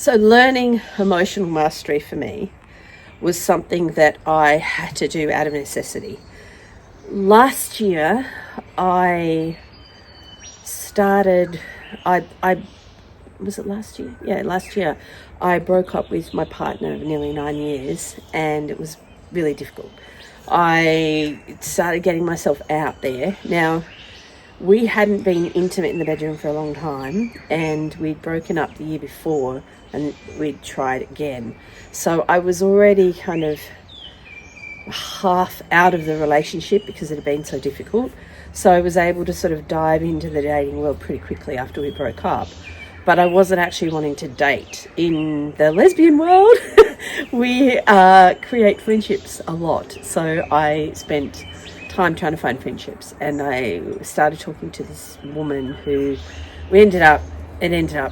So learning emotional mastery for me was something that I had to do out of necessity. Last year, I started, I was it last year? Yeah, last year, I broke up with my partner of nearly 9 years, and it was really difficult. I started getting myself out there. Now, we hadn't been intimate in the bedroom for a long time, and we'd broken up the year before, and we'd tried again. So I was already kind of half out of the relationship because it had been so difficult. So I was able to sort of dive into the dating world pretty quickly after we broke up. But I wasn't actually wanting to date. In the lesbian world, we create friendships a lot. So I spent time trying to find friendships, and I started talking to this woman who it ended up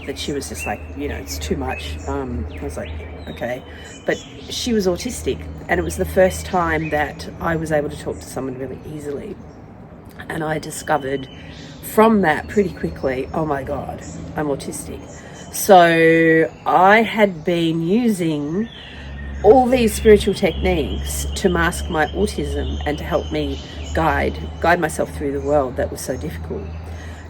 that she was just like, it's too much. I was like, okay. But she was autistic, and it was the first time that I was able to talk to someone really easily. And I discovered from that pretty quickly, oh my God, I'm autistic. So I had been using all these spiritual techniques to mask my autism and to help me guide myself through the world that was so difficult.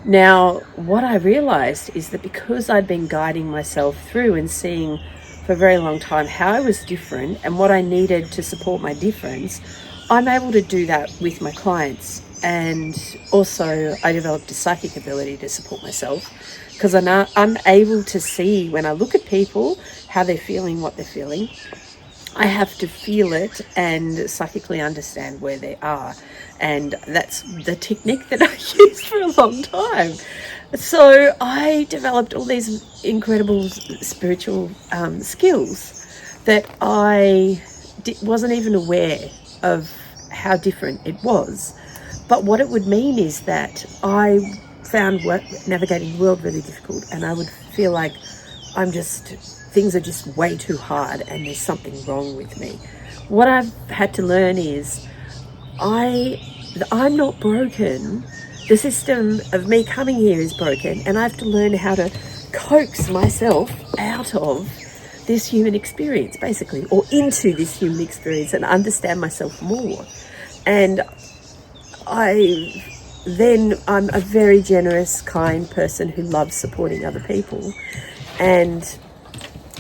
Now, what I realized is that because I'd been guiding myself through and seeing for a very long time how I was different and what I needed to support my difference, I'm able to do that with my clients. And also I developed a psychic ability to support myself, because I'm able to see when I look at people how they're feeling, what they're feeling. I have to feel it and psychically understand where they are. And that's the technique that I used for a long time. So I developed all these incredible spiritual skills that I wasn't even aware of how different it was. But what it would mean is that I found navigating the world really difficult, and I would feel like things are just way too hard and there's something wrong with me. What I've had to learn is I'm not broken. The system of me coming here is broken, and I have to learn how to coax myself out of this human experience, basically, or into this human experience, and understand myself more. And I'm a very generous, kind person who loves supporting other people. And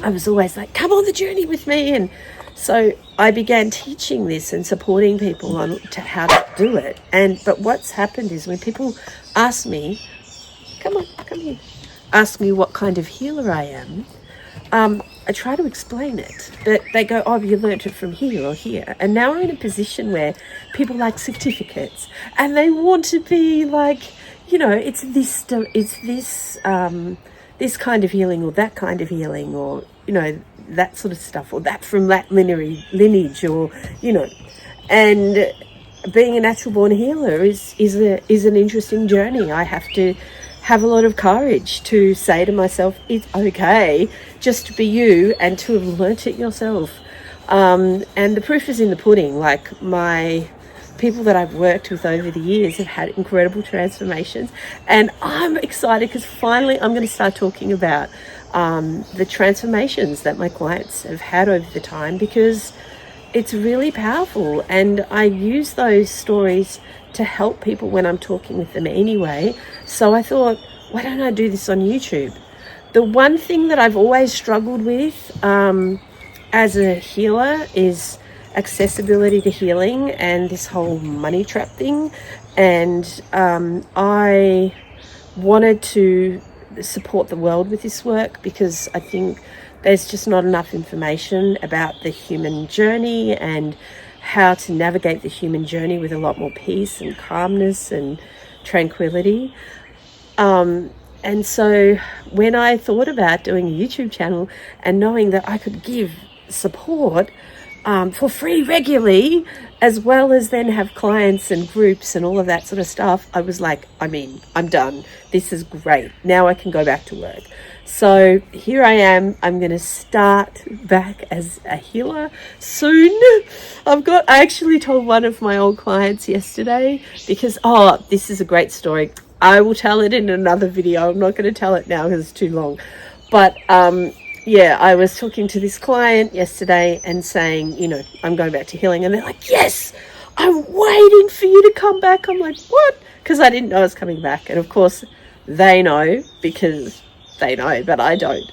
I was always like, come on the journey with me. And so I began teaching this and supporting people on how to do it. But what's happened is when people ask me, come here, ask me what kind of healer I am, I try to explain it, but they go, oh, you learnt it from here or here. And now I'm in a position where people like certificates, and they want to be like, it's this kind of healing or that kind of healing, or, that sort of stuff, or that from that lineage, or, and being a natural born healer is an interesting journey. I have to have a lot of courage to say to myself, it's okay just to be you and to have learnt it yourself. And the proof is in the pudding. Like, my people that I've worked with over the years have had incredible transformations, and I'm excited because finally I'm going to start talking about the transformations that my clients have had over the time, because it's really powerful, and I use those stories to help people when I'm talking with them anyway. So I thought, why don't I do this on YouTube? The one thing that I've always struggled with as a healer is accessibility to healing and this whole money trap thing. And I wanted to support the world with this work, because I think there's just not enough information about the human journey and how to navigate the human journey with a lot more peace and calmness and tranquility. And so when I thought about doing a YouTube channel and knowing that I could give support for free regularly, as well as then have clients and groups and all of that sort of stuff, I was like, I'm done. This is great. Now I can go back to work. So here I am. I'm going to start back as a healer soon. I actually told one of my old clients yesterday, because, this is a great story. I will tell it in another video. I'm not going to tell it now because it's too long. But yeah, I was talking to this client yesterday and saying, you know, I'm going back to healing, and they're like, yes, I'm waiting for you to come back. I'm like, what? Because I didn't know I was coming back. And of course, they know because they know, but I don't.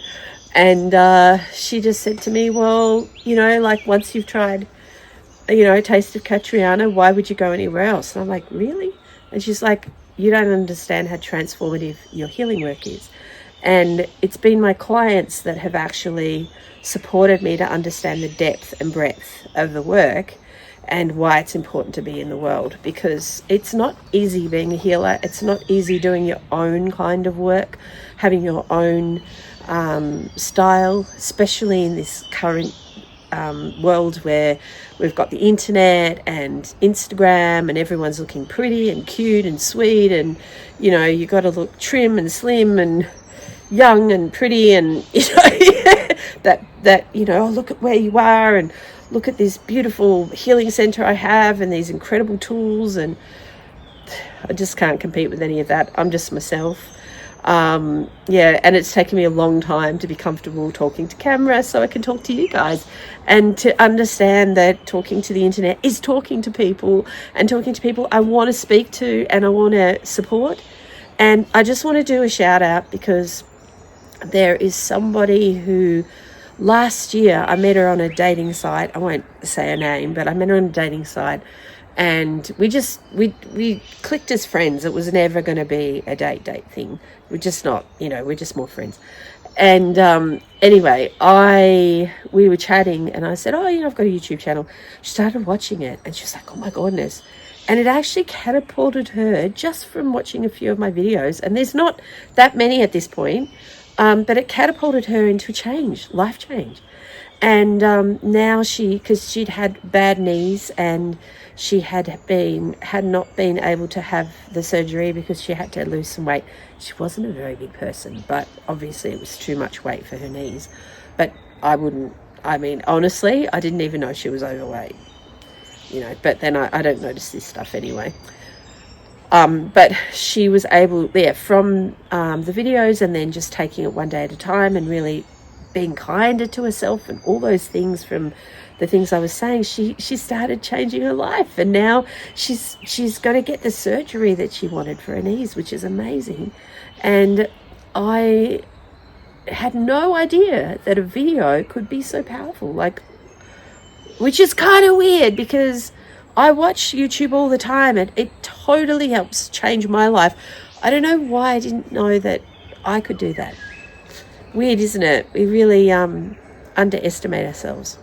And she just said to me, well, you know, like once you've tried, you know, a taste of Catriona, why would you go anywhere else? And I'm like, really? And she's like, you don't understand how transformative your healing work is. And it's been my clients that have actually supported me to understand the depth and breadth of the work and why it's important to be in the world, because it's not easy being a healer. It's not easy doing your own kind of work, having your own style, especially in this current world where we've got the internet and Instagram and everyone's looking pretty and cute and sweet, and you know, you got to look trim and slim and young and pretty, and you know, that you know, oh, look at where you are and look at this beautiful healing center I have and these incredible tools, and I just can't compete with any of that. I'm just myself. Yeah, and it's taken me a long time to be comfortable talking to camera so I can talk to you guys, and to understand that talking to the internet is talking to people, and talking to people I want to speak to and I want to support. And I just want to do a shout out because there is somebody who last year I met her on a dating site. I won't say her name, but I met her on a dating site, and we clicked as friends. It was never going to be a date thing. We're just not, you know, we're just more friends. And anyway, we were chatting, and I said, oh, you know, I've got a YouTube channel. She started watching it, and she was like, oh my goodness. And it actually catapulted her just from watching a few of my videos. And there's not that many at this point, but it catapulted her into life change. And now because she'd had bad knees, and she had not been able to have the surgery because she had to lose some weight. She wasn't a very big person, but obviously it was too much weight for her knees. But honestly, I didn't even know she was overweight, you know, but then I don't notice this stuff anyway. But she was able, from the videos, and then just taking it one day at a time and really being kinder to herself and all those things from the things I was saying, she started changing her life. And now she's going to get the surgery that she wanted for her knees, which is amazing. And I had no idea that a video could be so powerful, which is kind of weird because I watch YouTube all the time and it totally helps change my life. I don't know why I didn't know that I could do that. Weird, isn't it? We really underestimate ourselves.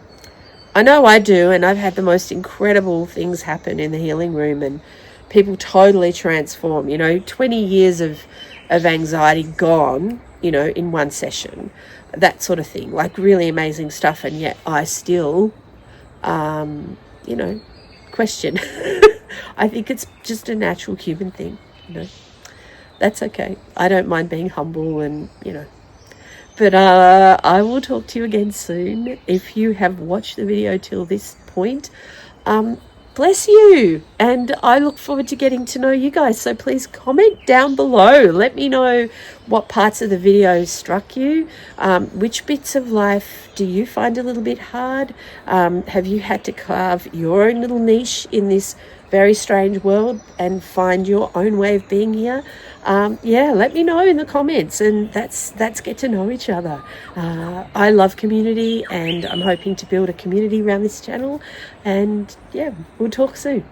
I know I do, and I've had the most incredible things happen in the healing room, and people totally transform. You know, 20 years of anxiety gone, you know, in one session, that sort of thing, like really amazing stuff. And yet I still, you know, question. I think it's just a natural human thing, you know. That's okay. I don't mind being humble, and, you know. But I will talk to you again soon. If you have watched the video till this point, bless you. And I look forward to getting to know you guys. So please comment down below. Let me know what parts of the video struck you. Which bits of life do you find a little bit hard? Have you had to carve your own little niche in this very strange world and find your own way of being here? Yeah, let me know in the comments, and let's get to know each other. I love community, and I'm hoping to build a community around this channel, and yeah, we'll talk soon.